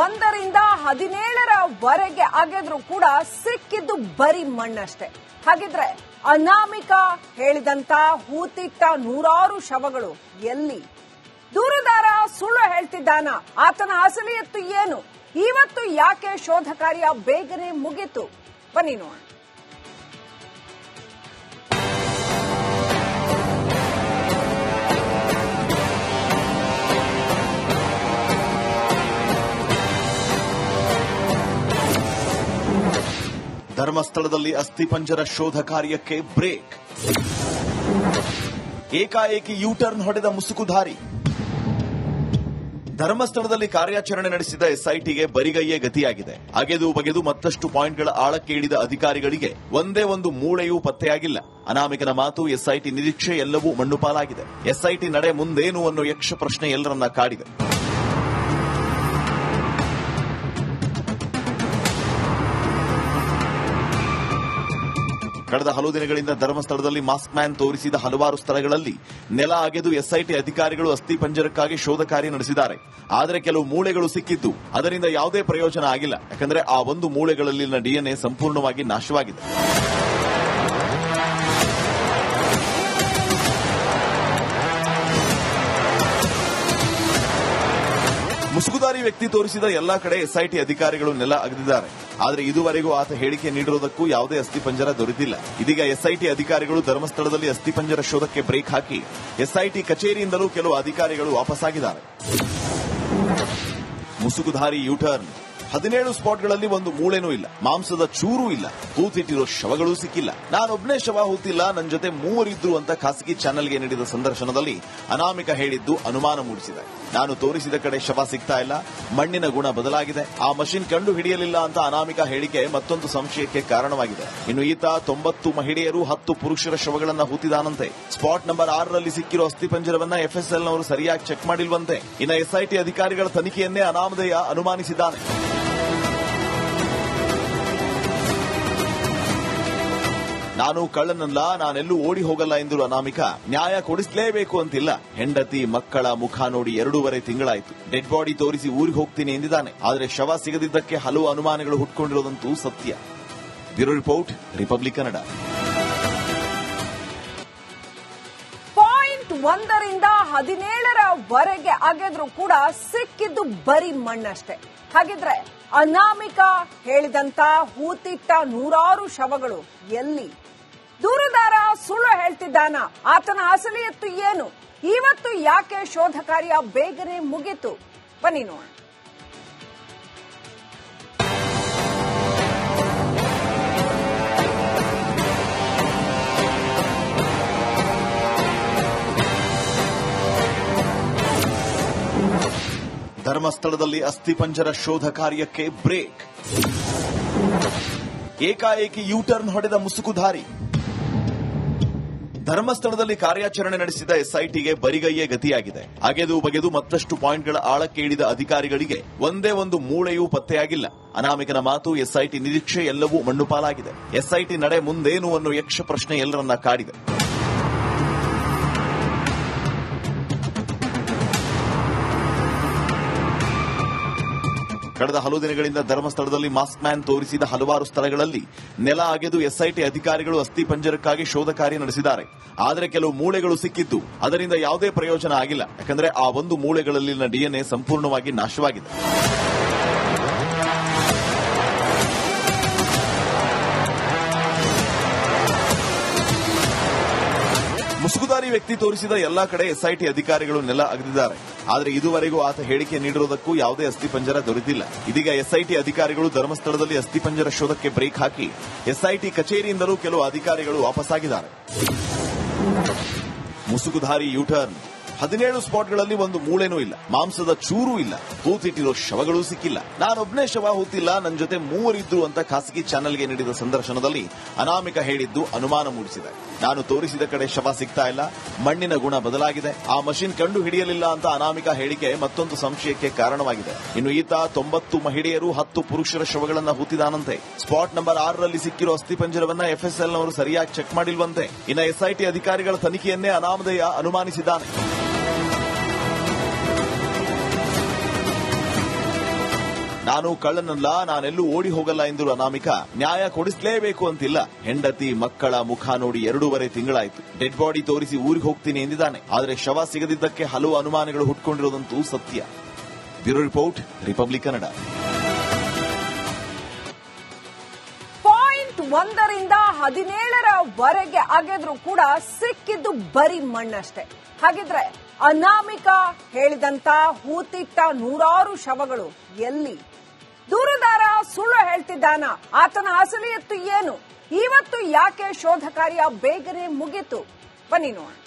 1ರಿಂದ 17ರವರೆಗೆ ಆಗಿದ್ರು ಕೂಡ ಸಿಕ್ಕಿದ್ದು ಬರೀ ಮಣ್ಣಷ್ಟೇ. ಹಾಗಿದ್ರೆ ಅನಾಮಿಕಾ ಹೇಳಿದಂತ ಹೂತಿಟ್ಟ ನೂರಾರು ಶವಗಳು ಎಲ್ಲಿ? ದೂರುದಾರ ಸುಳ್ಳು ಹೇಳ್ತಿದ್ದಾನ? ಆತನ ಅಸಲಿಯತ್ತು ಏನು? ಇವತ್ತು ಯಾಕೆ ಶೋಧ ಕಾರ್ಯ ಬೇಗನೆ ಮುಗಿತು? ಬನ್ನಿ ನೋಡೋಣ. ಧರ್ಮಸ್ಥಳದಲ್ಲಿ ಅಸ್ಥಿಪಂಜರ ಶೋಧ ಕಾರ್ಯಕ್ಕೆ ಬ್ರೇಕ್. ಏಕಾಏಕಿ ಯೂಟರ್ನ್ ಹೊಡೆದ ಮುಸುಕುಧಾರಿ. ಧರ್ಮಸ್ಥಳದಲ್ಲಿ ಕಾರ್ಯಾಚರಣೆ ನಡೆಸಿದ ಎಸ್ಐಟಿಗೆ ಬರಿಗೈಯೇ ಗತಿಯಾಗಿದೆ. ಅಗೆದು ಬಗೆದು ಮತ್ತಷ್ಟು ಪಾಯಿಂಟ್ಗಳ ಆಳಕ್ಕೆ ಇಳಿದ ಅಧಿಕಾರಿಗಳಿಗೆ ಒಂದೇ ಒಂದು ಮೂಳೆಯೂ ಪತ್ತೆಯಾಗಿಲ್ಲ. ಅನಾಮಿಕನ ಮಾತು, ಎಸ್ಐಟಿ ನಿರೀಕ್ಷೆ ಎಲ್ಲವೂ ಮಣ್ಣುಪಾಲಾಗಿದೆ. ಎಸ್ಐಟಿ ನಡೆ ಮುಂದೇನು ಅನ್ನೋ ಯಕ್ಷ ಪ್ರಶ್ನೆ ಎಲ್ಲರನ್ನ ಕಾಡಿದೆ. ಕಳೆದ ಹಲವು ದಿನಗಳಿಂದ ಧರ್ಮಸ್ಥಳದಲ್ಲಿ ಮಾಸ್ಕ್ ಮ್ಯಾನ್ ತೋರಿಸಿದ ಹಲವಾರು ಸ್ಥಳಗಳಲ್ಲಿ ನೆಲ ಅಗೆದು ಎಸ್ಐಟಿ ಅಧಿಕಾರಿಗಳು ಅಸ್ಥಿಪಂಜರಕ್ಕಾಗಿ ಶೋಧ ಕಾರ್ಯ ನಡೆಸಿದ್ದಾರೆ. ಆದರೆ ಕೆಲವು ಮೂಳೆಗಳು ಸಿಕ್ಕಿದ್ದು ಅದರಿಂದ ಯಾವುದೇ ಪ್ರಯೋಜನ ಆಗಿಲ್ಲ. ಯಾಕಂದ್ರೆ ಆ ಒಂದು ಮೂಳೆಗಳಲ್ಲಿನ ಡಿಎನ್ಎ ಸಂಪೂರ್ಣವಾಗಿ ನಾಶವಾಗಿದೆ. ಮುಸುಕುಧಾರಿ ವ್ಯಕ್ತಿ ತೋರಿಸಿದ ಎಲ್ಲಾ ಕಡೆ ಎಸ್ಐಟಿ ಅಧಿಕಾರಿಗಳು ನೆಲ ಅಗೆದಿದ್ದಾರೆ. ಆದರೆ ಇದುವರೆಗೂ ಆತ ಹೇಳಿಕೆ ನೀಡಿರುವುದಕ್ಕೂ ಯಾವುದೇ ಅಸ್ಥಿಪಂಜರ ದೊರೆತಿಲ್ಲ. ಇದೀಗ ಎಸ್ಐಟಿ ಅಧಿಕಾರಿಗಳು ಧರ್ಮಸ್ಥಳದಲ್ಲಿ ಅಸ್ಥಿಪಂಜರ ಶೋಧಕ್ಕೆ ಬ್ರೇಕ್ ಹಾಕಿ ಎಸ್ಐಟಿ ಕಚೇರಿಯಿಂದಲೂ ಕೆಲವು ಅಧಿಕಾರಿಗಳು ವಾಪಸ್ಸಾಗಿದ್ದಾರೆ. ಮುಸುಕುಧಾರಿ ಯೂಟರ್ನ್. 17 ಸ್ಪಾಟ್ಗಳಲ್ಲಿ ಒಂದು ಮೂಳೆನೂ ಇಲ್ಲ, ಮಾಂಸದ ಚೂರೂ ಇಲ್ಲ, ಹೂತಿಟ್ಟಿರೋ ಶವಗಳೂ ಸಿಕ್ಕಿಲ್ಲ. ನಾನೊಬ್ಬನೇ ಶವ ಹೂತಿಲ್ಲ, ನನ್ನ ಜೊತೆ ಮೂವರಿದ್ರು ಅಂತ ಖಾಸಗಿ ಚಾನೆಲ್ಗೆ ನೀಡಿದ ಸಂದರ್ಶನದಲ್ಲಿ ಅನಾಮಿಕಾ ಹೇಳಿದ್ದು ಅನುಮಾನ ಮೂಡಿಸಿದೆ. ನಾನು ತೋರಿಸಿದ ಕಡೆ ಶವ ಸಿಗ್ತಾ ಇಲ್ಲ, ಮಣ್ಣಿನ ಗುಣ ಬದಲಾಗಿದೆ, ಆ ಮಷಿನ್ ಕಂಡು ಹಿಡಿಯಲಿಲ್ಲ ಅಂತ ಅನಾಮಿಕಾ ಹೇಳಿಕೆ ಮತ್ತೊಂದು ಸಂಶಯಕ್ಕೆ ಕಾರಣವಾಗಿದೆ. ಇನ್ನು ಈತ 90 ಮಹಿಳೆಯರು 10 ಪುರುಷರ ಶವಗಳನ್ನ ಹೂತಿದಾನಂತೆ. ಸ್ಪಾಟ್ ನಂಬರ್ 6ರಲ್ಲಿ ಸಿಕ್ಕಿರೋ ಅಸ್ಥಿಪಂಜರವನ್ನ ಎಫ್ಎಸ್ಎಲ್ನವರು ಸರಿಯಾಗಿ ಚೆಕ್ ಮಾಡಿಲ್ವಂತೆ. ಇನ್ನು ಎಸ್ಐಟಿ ಅಧಿಕಾರಿಗಳ ತನಿಖೆಯನ್ನೇ ಅನಾಮಧೇಯ ಅನುಮಾನಿಸಿದ್ದಾನೆ. ನಾನು ಕಳ್ಳನಲ್ಲ, ನಾನೆಲ್ಲೂ ಓಡಿ ಹೋಗಲ್ಲ ಎಂದರು ಅನಾಮಿಕಾ. ನ್ಯಾಯ ಕೊಡಿಸಲೇಬೇಕು ಅಂತಿಲ್ಲ. ಹೆಂಡತಿ ಮಕ್ಕಳ ಮುಖ ನೋಡಿ 2.5 ತಿಂಗಳಾಯಿತು. ಡೆಡ್ ಬಾಡಿ ತೋರಿಸಿ ಊರಿಗೆ ಹೋಗ್ತೀನಿ ಎಂದಿದ್ದಾನೆ. ಆದರೆ ಶವ ಸಿಗದಿದ್ದಕ್ಕೆ ಹಲವು ಅನುಮಾನಗಳು ಹುಟ್ಕೊಂಡಿರೋದಂತೂ ಸತ್ಯ. Bureau report, Republic Kannada. 1ರಿಂದ 17ರವರೆಗೆ ಆಗಿದ್ರು ಕೂಡ ಸಿಕ್ಕಿದ್ದು ಬರೀ ಮಣ್ಣಷ್ಟೇ. ಹಾಗಿದ್ರೆ ಅನಾಮಿಕಾ ಹೇಳಿದಂತ ಹೂತಿಟ್ಟ ನೂರಾರು ಶವಗಳು ಎಲ್ಲಿ? ದೂರುದಾರ ಸುಳ್ಳು ಹೇಳ್ತಿದ್ದಾನ? ಆತನ ಅಸಲಿಯತ್ತು ಏನು? ಇವತ್ತು ಯಾಕೆ ಶೋಧ ಕಾರ್ಯ ಬೇಗನೆ ಮುಗಿತು? ಬನ್ನಿ ನೋಡೋಣ. ಧರ್ಮಸ್ಥಳದಲ್ಲಿ ಅಸ್ಥಿಪಂಜರ ಶೋಧ ಕಾರ್ಯಕ್ಕೆ ಬ್ರೇಕ್. ಏಕಾಏಕಿ ಯೂಟರ್ನ್ ಹೊಡೆದ ಮುಸುಕುಧಾರಿ. ಧರ್ಮಸ್ಥಳದಲ್ಲಿ ಕಾರ್ಯಾಚರಣೆ ನಡೆಸಿದ ಎಸ್ಐಟಿಗೆ ಬರಿಗೈಯೇ ಗತಿಯಾಗಿದೆ. ಅಗೆದು ಬಗೆದು ಮತ್ತಷ್ಟು ಪಾಯಿಂಟ್ಗಳ ಆಳಕ್ಕೆ ಇಳಿದ ಅಧಿಕಾರಿಗಳಿಗೆ ಒಂದೇ ಒಂದು ಮೂಳೆಯೂ ಪತ್ತೆಯಾಗಿಲ್ಲ. ಅನಾಮಿಕನ ಮಾತು, ಎಸ್ಐಟಿ ನಿರೀಕ್ಷೆ ಎಲ್ಲವೂ ಮಣ್ಣುಪಾಲಾಗಿದೆ. ಎಸ್ಐಟಿ ನಡೆ ಮುಂದೇನು ಅನ್ನೋ ಯಕ್ಷ ಪ್ರಶ್ನೆ ಎಲ್ಲರನ್ನ ಕಾಡಿದೆ. ಕಳೆದ ಹಲವು ದಿನಗಳಿಂದ ಧರ್ಮಸ್ಥಳದಲ್ಲಿ ಮಾಸ್ಕ್ ಮ್ಯಾನ್ ತೋರಿಸಿದ ಹಲವಾರು ಸ್ಥಳಗಳಲ್ಲಿ ನೆಲ ಅಗೆದು ಎಸ್ಐಟಿ ಅಧಿಕಾರಿಗಳು ಅಸ್ಥಿಪಂಜರಕ್ಕಾಗಿ ಶೋಧ ಕಾರ್ಯ ನಡೆಸಿದ್ದಾರೆ. ಆದರೆ ಕೆಲವು ಮೂಳೆಗಳು ಸಿಕ್ಕಿದ್ದು ಅದರಿಂದ ಯಾವುದೇ ಪ್ರಯೋಜನ ಆಗಿಲ್ಲ. ಯಾಕಂದ್ರೆ ಆ ಒಂದು ಮೂಳೆಗಳಲ್ಲಿನ ಡಿಎನ್ಎ ಸಂಪೂರ್ಣವಾಗಿ ನಾಶವಾಗಿದೆ. ಮುಸುಕುಧಾರಿ ವ್ಯಕ್ತಿ ತೋರಿಸಿದ ಎಲ್ಲಾ ಕಡೆ ಎಸ್ಐಟಿ ಅಧಿಕಾರಿಗಳು ನೆಲ ಅಗೆದಿದ್ದಾರೆ. ಆದರೆ ಇದುವರೆಗೂ ಆತ ಹೇಳಿಕೆ ನೀಡಿರುವುದಕ್ಕೂ ಯಾವುದೇ ಅಸ್ಥಿಪಂಜರ ದೊರೆತಿಲ್ಲ. ಇದೀಗ ಎಸ್ಐಟಿ ಅಧಿಕಾರಿಗಳು ಧರ್ಮಸ್ಥಳದಲ್ಲಿ ಅಸ್ಥಿಪಂಜರ ಶೋಧಕ್ಕೆ ಬ್ರೇಕ್ ಹಾಕಿ ಎಸ್ಐಟಿ ಕಚೇರಿಯಿಂದಲೂ ಕೆಲವು ಅಧಿಕಾರಿಗಳು ವಾಪಸ್ಸಾಗಿದ್ದಾರೆ. ಮುಸುಕುಧಾರಿ ಯೂಟರ್ನ್. 17 ಸ್ಪಾಟ್ಗಳಲ್ಲಿ ಒಂದು ಮೂಳೆನೂ ಇಲ್ಲ, ಮಾಂಸದ ಚೂರೂ ಇಲ್ಲ, ಹೂತಿಟ್ಟಿರೋ ಶವಗಳೂ ಸಿಕ್ಕಿಲ್ಲ. ನಾನೊಬ್ಬನೇ ಶವ ಹೂತಿಲ್ಲ, ನನ್ನ ಜೊತೆ ಮೂವರಿದ್ರು ಅಂತ ಖಾಸಗಿ ಚಾನೆಲ್ಗೆ ನೀಡಿದ ಸಂದರ್ಶನದಲ್ಲಿ ಅನಾಮಿಕಾ ಹೇಳಿದ್ದು ಅನುಮಾನ ಮೂಡಿಸಿದೆ. ನಾನು ತೋರಿಸಿದ ಕಡೆ ಶವ ಸಿಗ್ತಾ ಇಲ್ಲ, ಮಣ್ಣಿನ ಗುಣ ಬದಲಾಗಿದೆ, ಆ ಮಷಿನ್ ಕಂಡು ಹಿಡಿಯಲಿಲ್ಲ ಅಂತ ಅನಾಮಿಕಾ ಹೇಳಿಕೆ ಮತ್ತೊಂದು ಸಂಶಯಕ್ಕೆ ಕಾರಣವಾಗಿದೆ. ಇನ್ನು ಈತ 90 ಮಹಿಳೆಯರು 10 ಪುರುಷರ ಶವಗಳನ್ನ ಹೂತಿದಾನಂತೆ. ಸ್ಪಾಟ್ ನಂಬರ್ 6ರಲ್ಲಿ ಸಿಕ್ಕಿರೋ ಅಸ್ಥಿಪಂಜರವನ್ನ ಎಫ್ಎಸ್ಎಲ್ನವರು ಸರಿಯಾಗಿ ಚೆಕ್ ಮಾಡಿಲ್ವಂತೆ. ಇನ್ನು ಎಸ್ಐಟಿ ಅಧಿಕಾರಿಗಳ ತನಿಖೆಯನ್ನೇ ಅನಾಮಧೇಯ ಅನುಮಾನಿಸಿದ್ದಾನೆ. ನಾನು ಕಳ್ಳನಲ್ಲ, ನಾನೆಲ್ಲೂ ಓಡಿ ಹೋಗಲ್ಲ ಎಂದರು ಅನಾಮಿಕಾ. ನ್ಯಾಯ ಕೊಡಿಸಲೇಬೇಕು ಅಂತಿಲ್ಲ. ಹೆಂಡತಿ ಮಕ್ಕಳ ಮುಖ ನೋಡಿ 2.5 ತಿಂಗಳಾಯ್ತು. ಡೆಡ್ ಬಾಡಿ ತೋರಿಸಿ ಊರಿಗೆ ಹೋಗ್ತೀನಿ ಎಂದಿದ್ದಾನೆ. ಆದರೆ ಶವ ಸಿಗದಿದ್ದಕ್ಕೆ ಹಲವು ಅನುಮಾನಗಳು ಹುಟ್ಕೊಂಡಿರೋದಂತೂ ಸತ್ಯ. Bureau report, Republic Kannada. Point 1ರಿಂದ 17ರವರೆಗೆ ಅಗೆದ್ರೂ ಕೂಡ ಸಿಕ್ಕಿದ್ದು ಬರೀ ಮಣ್ಣಷ್ಟೇ. ಹಾಗಿದ್ರೆ ಅನಾಮಿಕಾ ಹೇಳಿದಂತ ಹೂತಿಟ್ಟ 100 ಶವಗಳು ಎಲ್ಲಿ? ದೂರುದಾರ ಸುಳ್ಳು ಹೇಳ್ತಿದ್ದಾನ? ಆತನ ಅಸಲಿ ಎತ್ತು ಏನು? ಇವತ್ತು ಯಾಕೆ ಶೋಧ ಕಾರ್ಯ ಬೇಗನೆ ಮುಗಿತು? ಬನ್ನಿ ನೋಡೋಣ.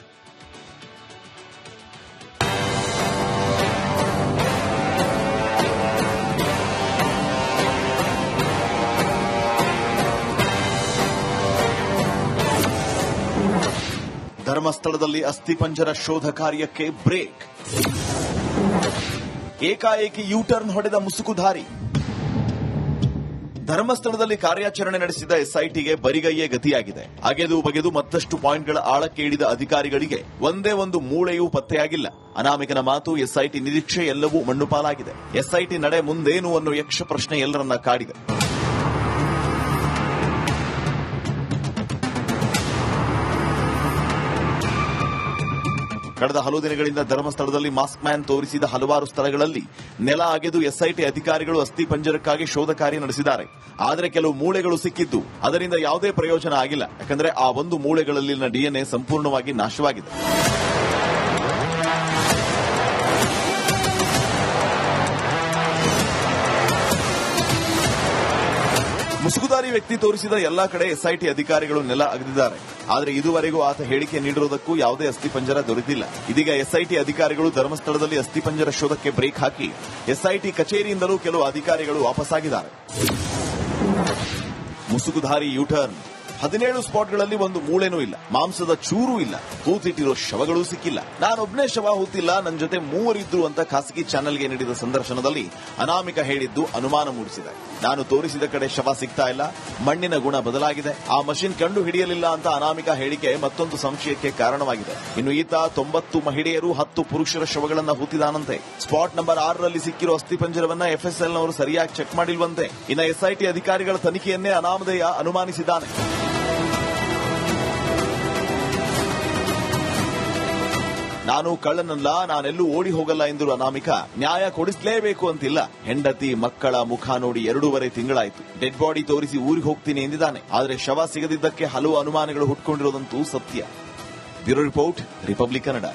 ಧರ್ಮಸ್ಥಳದಲ್ಲಿ ಅಸ್ಥಿಪಂಜರ ಶೋಧ ಕಾರ್ಯಕ್ಕೆ ಬ್ರೇಕ್. ಏಕಾಏಕಿ ಯೂಟರ್ನ್ ಹೊಡೆದ ಮುಸುಕುಧಾರಿ. ಧರ್ಮಸ್ಥಳದಲ್ಲಿ ಕಾರ್ಯಾಚರಣೆ ನಡೆಸಿದ ಎಸ್ಐಟಿಗೆ ಬರಿಗೈಯೇ ಗತಿಯಾಗಿದೆ. ಅಗೆದು ಬಗೆದು ಮತ್ತಷ್ಟು ಪಾಯಿಂಟ್ಗಳ ಆಳಕ್ಕೆ ಇಳಿದ ಅಧಿಕಾರಿಗಳಿಗೆ ಒಂದೇ ಒಂದು ಮೂಳೆಯೂ ಪತ್ತೆಯಾಗಿಲ್ಲ. ಅನಾಮಿಕನ ಮಾತು, ಎಸ್ಐಟಿ ನಿರೀಕ್ಷೆ ಎಲ್ಲವೂ ಮಣ್ಣುಪಾಲಾಗಿದೆ. ಎಸ್ಐಟಿ ನಡೆ ಮುಂದೇನು ಅನ್ನೋ ಯಕ್ಷ ಪ್ರಶ್ನೆ ಎಲ್ಲರನ್ನ ಕಾಡಿದೆ. ಕಳೆದ ಹಲವು ದಿನಗಳಿಂದ ಧರ್ಮಸ್ಥಳದಲ್ಲಿ ಮಾಸ್ಕ್ ಮ್ಯಾನ್ ತೋರಿಸಿದ ಹಲವಾರು ಸ್ಥಳಗಳಲ್ಲಿ ನೆಲ ಅಗೆದು ಎಸ್ಐಟಿ ಅಧಿಕಾರಿಗಳು ಅಸ್ಥಿಪಂಜರಕ್ಕಾಗಿ ಶೋಧ ಕಾರ್ಯ ನಡೆಸಿದ್ದಾರೆ. ಆದರೆ ಕೆಲವು ಮೂಳೆಗಳು ಸಿಕ್ಕಿದ್ದು ಅದರಿಂದ ಯಾವುದೇ ಪ್ರಯೋಜನ ಆಗಿಲ್ಲ. ಯಾಕಂದ್ರೆ ಆ ಒಂದು ಮೂಳೆಗಳಲ್ಲಿನ ಡಿಎನ್ಎ ಸಂಪೂರ್ಣವಾಗಿ ನಾಶವಾಗಿದೆ. ಮುಸುಕುಧಾರಿ ವ್ಯಕ್ತಿ ತೋರಿಸಿದ ಎಲ್ಲಾ ಕಡೆ ಎಸ್ಐಟಿ ಅಧಿಕಾರಿಗಳು ನೆಲ ಅಗೆದಿದ್ದಾರೆ. ಆದರೆ ಇದುವರೆಗೂ ಆತ ಹೇಳಿಕೆ ನೀಡಿರುವುದಕ್ಕೂ ಯಾವುದೇ ಅಸ್ಥಿಪಂಜರ ದೊರೆತಿಲ್ಲ. ಇದೀಗ ಎಸ್ಐಟಿ ಅಧಿಕಾರಿಗಳು ಧರ್ಮಸ್ಥಳದಲ್ಲಿ ಅಸ್ಥಿಪಂಜರ ಶೋಧಕ್ಕೆ ಬ್ರೇಕ್ ಹಾಕಿ ಎಸ್ಐಟಿ ಕಚೇರಿಯಿಂದಲೂ ಕೆಲವು ಅಧಿಕಾರಿಗಳು ವಾಪಸ್ಸಾಗಿದ್ದಾರೆ. ಮುಸುಕುಧಾರಿ ಯೂಟರ್ನ್. 17 ಸ್ಪಾಟ್ಗಳಲ್ಲಿ ಒಂದು ಮೂಳೆನೂ ಇಲ್ಲ, ಮಾಂಸದ ಚೂರೂ ಇಲ್ಲ, ಹೂತಿಟ್ಟಿರೋ ಶವಗಳೂ ಸಿಕ್ಕಿಲ್ಲ. ನಾನೊಬ್ನೇ ಶವ ಹೂತಿಲ್ಲ, ನನ್ನ ಜೊತೆ 3 ಇದ್ರು ಅಂತ ಖಾಸಗಿ ಚಾನೆಲ್ಗೆ ನೀಡಿದ ಸಂದರ್ಶನದಲ್ಲಿ ಅನಾಮಿಕಾ ಹೇಳಿದ್ದು ಅನುಮಾನ ಮೂಡಿಸಿದೆ. ನಾನು ತೋರಿಸಿದ ಕಡೆ ಶವ ಸಿಗ್ತಾ ಇಲ್ಲ, ಮಣ್ಣಿನ ಗುಣ ಬದಲಾಗಿದೆ, ಆ ಮಷಿನ್ ಕಂಡು ಹಿಡಿಯಲಿಲ್ಲ ಅಂತ ಅನಾಮಿಕಾ ಹೇಳಿಕೆ ಮತ್ತೊಂದು ಸಂಶಯಕ್ಕೆ ಕಾರಣವಾಗಿದೆ. ಇನ್ನು ಈತ 90 ಮಹಿಳೆಯರು 10 ಪುರುಷರ ಶವಗಳನ್ನ ಹೂತಿದಾನಂತೆ. ಸ್ಪಾಟ್ ನಂಬರ್ 6ರಲ್ಲಿ ಸಿಕ್ಕಿರೋ ಅಸ್ಥಿಪಂಜರವನ್ನ ಎಫ್ಎಸ್ಎಲ್ನವರು ಸರಿಯಾಗಿ ಚೆಕ್ ಮಾಡಿಲ್ವಂತೆ. ಇನ್ನು ಎಸ್ಐಟಿ ಅಧಿಕಾರಿಗಳ ತನಿಖೆಯನ್ನೇ ಅನಾಮಧೇಯ ಅನುಮಾನಿಸಿದ್ದಾನೆ. ನಾನು ಕಳ್ಳನಲ್ಲ, ನಾನೆಲ್ಲೂ ಓಡಿ ಹೋಗಲ್ಲ ಎಂದರು ಅನಾಮಿಕಾ. ನ್ಯಾಯ ಕೊಡಿಸಲೇಬೇಕು ಅಂತಿಲ್ಲ. ಹೆಂಡತಿ ಮಕ್ಕಳ ಮುಖ ನೋಡಿ 2.5 ತಿಂಗಳಾಯ್ತು. ಡೆಡ್ ಬಾಡಿ ತೋರಿಸಿ ಊರಿಗೆ ಹೋಗ್ತೀನಿ ಎಂದಿದ್ದಾನೆ. ಆದರೆ ಶವ ಸಿಗದಿದ್ದಕ್ಕೆ ಹಲವು ಅನುಮಾನಗಳು ಹುಟ್ಕೊಂಡಿರೋದಂತೂ ಸತ್ಯ. Bureau report, Republic Kannada.